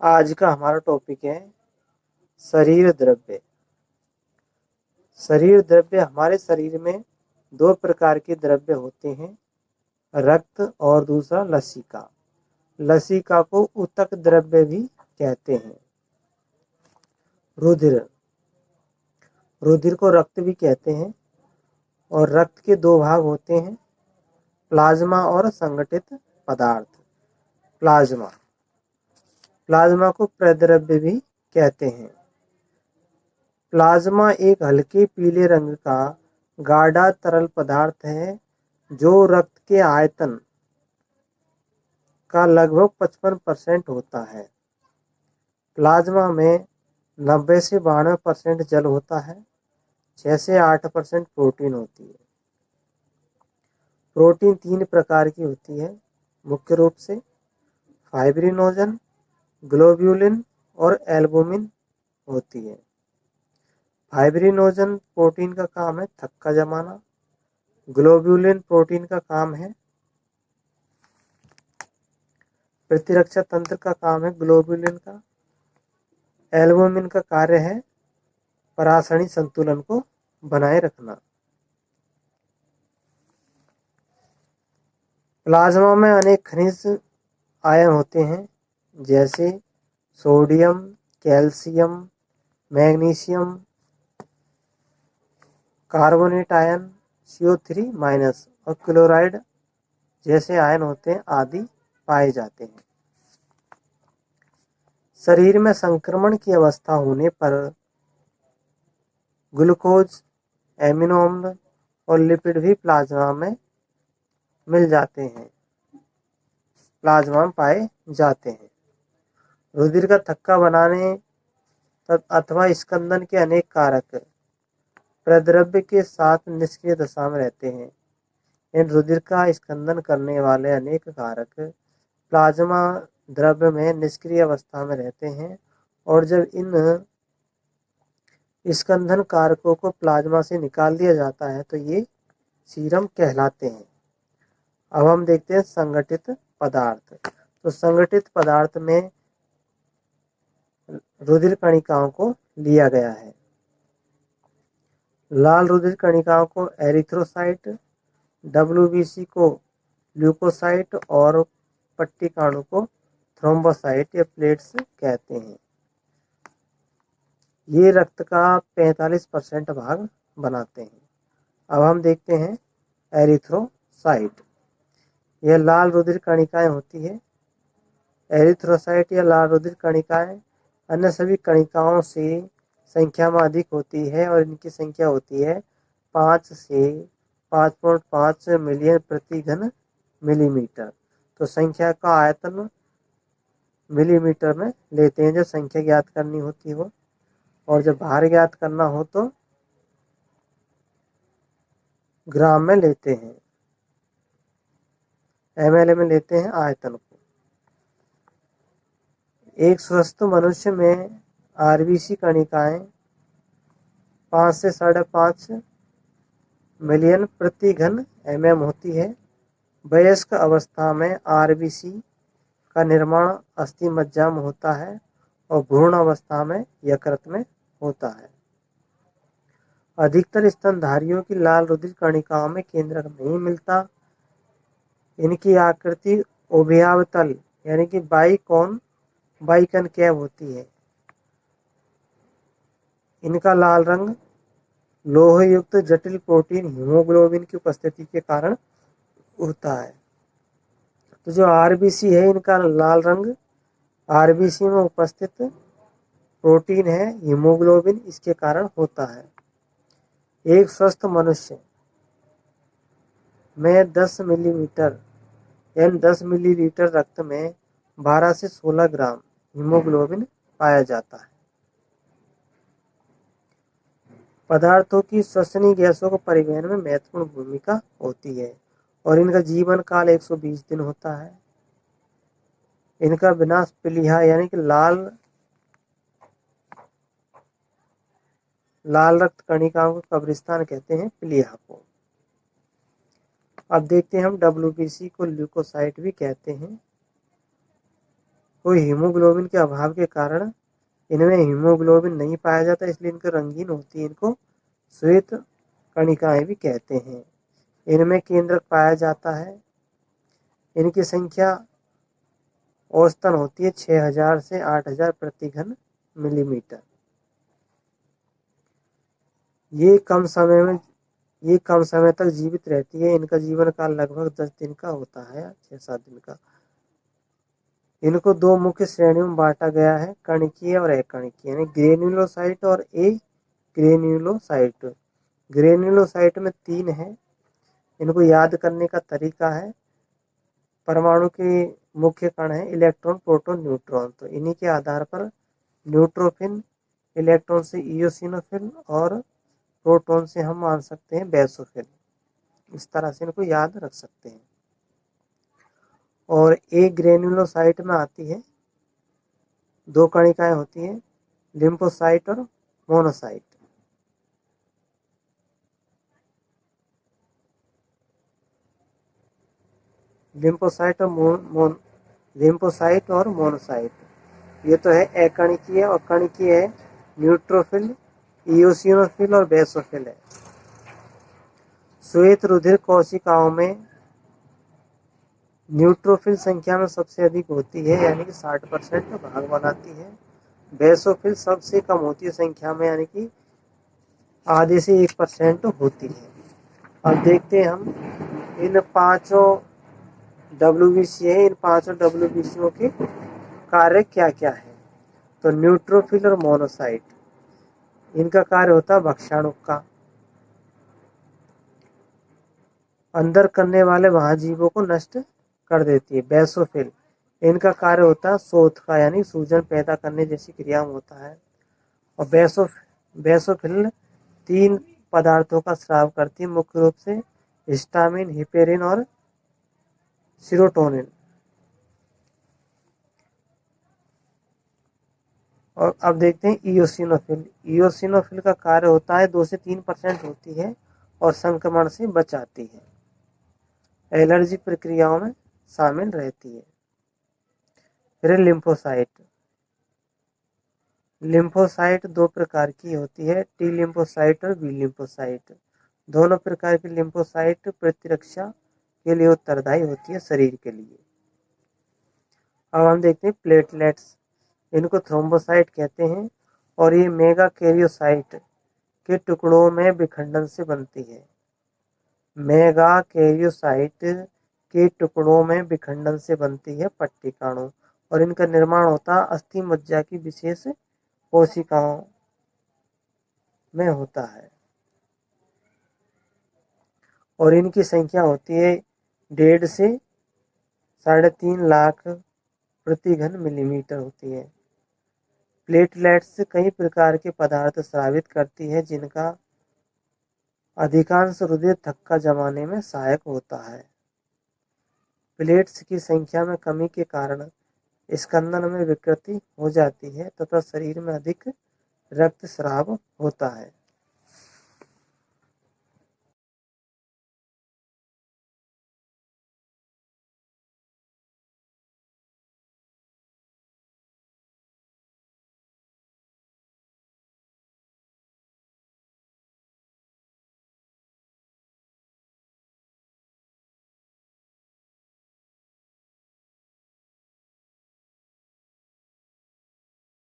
आज का हमारा टॉपिक है शरीर द्रव्य। शरीर द्रव्य हमारे शरीर में दो प्रकार के द्रव्य होते हैं, रक्त और दूसरा लसिका। लसिका को ऊतक द्रव्य भी कहते हैं। रुधिर, रुधिर को रक्त भी कहते हैं। और रक्त के दो भाग होते हैं, प्लाज्मा और संगठित पदार्थ। प्लाज्मा, प्लाज्मा को प्रद्रव्य भी कहते हैं। प्लाज्मा एक हल्के पीले रंग का गाढ़ा तरल पदार्थ है जो रक्त के आयतन का लगभग 55% होता है। प्लाज्मा में 90 से 92% जल होता है, 6 से 8% प्रोटीन होती है। प्रोटीन 3 प्रकार की होती है मुख्य रूप से, फाइब्रिनोजन, ग्लोब्यूलिन और एल्बुमिन होती है। फाइब्रिनोजन प्रोटीन का काम है थक्का जमाना, ग्लोब्यूलिन प्रोटीन का काम है प्रतिरक्षा तंत्र का काम है ग्लोब्यूलिन का, एल्बुमिन का कार्य है परासरणी संतुलन को बनाए रखना। प्लाज्मा में अनेक खनिज आयन होते हैं जैसे sodium, calcium, magnesium, carbonate ion, CO3- और क्लोराइड जैसे आयन होते हैं आदि पाए जाते हैं। शरीर में संक्रमण की अवस्था होने पर ग्लूकोज, एमिनो अम्ल और लिपिड भी प्लाज्मा में मिल जाते हैं, प्लाज्मा में पाए जाते हैं। रुधिर का थक्का बनाने अथवा स्कंदन के अनेक कारक प्रद्रव्य के साथ निष्क्रिय दशा में रहते हैं। इन रुधिर का स्कंदन करने वाले अनेक कारक प्लाज्मा द्रव्य में निष्क्रिय अवस्था में रहते हैं और जब इन स्कंदन कारकों को प्लाज्मा से निकाल दिया जाता है तो ये सीरम कहलाते हैं। अब हम देखते हैं संगठित पदार्थ। तो संगठित पदार्थ में रुधिर कणिकाओं को लिया गया है। लाल रुधिर कणिकाओं को एरिथ्रोसाइट, WBC को ल्यूकोसाइट और पट्टिकाणु को थ्रोम्बोसाइट या प्लेट्स कहते हैं। ये रक्त का 45% भाग बनाते हैं। अब हम देखते हैं एरिथ्रोसाइट। यह लाल रुधिर कणिकाएं होती है। एरिथ्रोसाइट या लाल रुधिर कणिकाएं अन्य सभी कणिकाओं से संख्या में अधिक होती है और इनकी संख्या होती है 5 से 5.5 मिलियन प्रति घन मिलीमीटर। तो संख्या का आयतन मिलीमीटर में लेते हैं जब संख्या ज्ञात करनी होती हो, और जब भार ज्ञात करना हो तो ग्राम में लेते हैं, ml में लेते हैं आयतन को। एक स्वस्थ मनुष्य में RBC कणिकाएं 5 से 5.5 मिलियन प्रति घन mm होती है। वयस्क अवस्था में RBC का निर्माण अस्थि मज्जा में होता है और भ्रूण अवस्था में यकृत में होता है। अधिकतर स्तनधारियों की लाल रुधिर कणिकाओं में केंद्रक नहीं मिलता। इनकी आकृति उभयावतल यानी कि बाइकनकेव होती है। इनका लाल रंग लोह युक्त जटिल प्रोटीन हीमोग्लोबिन की उपस्थिति के कारण होता है। तो जो RBC है इनका लाल रंग RBC में उपस्थित प्रोटीन है हीमोग्लोबिन, इसके कारण होता है। एक स्वस्थ मनुष्य में 10 मिलीमीटर यानी 10 मिलीलीटर रक्त में 12 से 16 ग्राम हीमोग्लोबिन पाया जाता है। पदार्थों की श्वसनीय गैसों को परिवहन में महत्वपूर्ण भूमिका होती है और इनका जीवन काल 120 दिन होता है। इनका विनाश प्लीहा यानी कि लाल रक्त कणिकाओं को कब्रिस्तान कहते हैं, प्लीहा को। अब देखते हैं हम WBC को ल्यूकोसाइट भी कहते हैं। कोई हीमोग्लोबिन के अभाव के कारण इनमें हीमोग्लोबिन नहीं पाया जाता, इसलिए इनको रंगीन होती है, इनको श्वेत कणिकाएं भी कहते हैं। इनमें केंद्रक पाया जाता है। इनकी संख्या औसतन होती है 6000 से 8000 प्रति घन मिलीमीटर। ये कम समय तक जीवित रहती है। इनका जीवन काल लगभग 10 दिन का होता है, 6-7 दिन का। इनको दो मुख्य श्रेणियों में बांटा गया है, कणकीय और अकणकीय, यानी ग्रेन्युलोसाइट और ए ग्रेन्युलोसाइट। ग्रेन्युलोसाइट में 3 है। इनको याद करने का तरीका है, परमाणु के मुख्य कण है इलेक्ट्रॉन, प्रोटॉन, न्यूट्रॉन। तो इन्हीं के आधार पर न्यूट्रोफिल, इलेक्ट्रॉन से इओसिनोफिल और प्रोटॉन से हम मान सकते हैं बेसोफिल। इस तरह से इनको याद रख सकते हैं। और एक ग्रेन्युलोसाइट में आती है 2 कणिकाएं होती हैं, लिम्फोसाइट और मोनोसाइट। लिम्फोसाइट और मोनोसाइट, ये तो है अकणकीय। और कणकीय है न्यूट्रोफिल, इओसिनोफिल और बेसोफिल है। श्वेत रुधिर कोशिकाओं में न्यूट्रोफिल संख्या में सबसे अधिक होती है, यानी कि 60% भाग बनाती है। बेसोफिल सबसे कम होती है संख्या में, यानी कि आधे से 1% होती है। अब देखते हैं हम इन 5 WBC है, इन 5 WBCओं के कार्य क्या क्या है। तो न्यूट्रोफिल और मोनोसाइट, इनका कार्य होता है भक्षाणु का, अंदर करने वाले महाजीवों को नष्ट कर देती है। बेसोफिल, इनका कार्य होता है शोथ का, यानी सूजन पैदा करने जैसी क्रिया में होता है। और बेसोफिल 3 पदार्थों का स्राव करती है, मुख्य रूप से हिस्टामिन, हिपेरिन और सीरोटोनिन। और अब देखते हैं इओसिनोफिल। इओसिनोफिल का कार्य होता है 2 से 3% होती है और संक्रमण से बचाती है, एलर्जी प्रक्रियाओं में शामिल रहती है। फिर लिम्फोसाइट। लिम्फोसाइट 2 प्रकार की होती है, टी लिम्फोसाइट और बी लिम्फोसाइट। दोनों प्रकार की लिम्फोसाइट प्रतिरक्षा के लिए उत्तरदायी होती है शरीर के लिए। अब हम देखते हैं प्लेटलेट्स, इनको थ्रोम्बोसाइट कहते हैं और ये मेगा कैरियोसाइट के टुकड़ों में विखंडन से बनती है। मेगा कैरियोसाइट के टुकड़ों में विखंडन से बनती है पट्टिकाणु, और इनका निर्माण होता है अस्थि मज्जा की विशेष कोशिकाओं में होता है। और इनकी संख्या होती है 1.5 से 3.5 लाख प्रति घन मिलीमीटर होती है। प्लेटलेट्स कई प्रकार के पदार्थ स्रावित करती है, जिनका अधिकांश रुधिर थक्का जमाने में सहायक होता है। प्लेट्स की संख्या में कमी के कारण स्कंदन में विकृति हो जाती है तथा शरीर में अधिक रक्तस्राव होता है।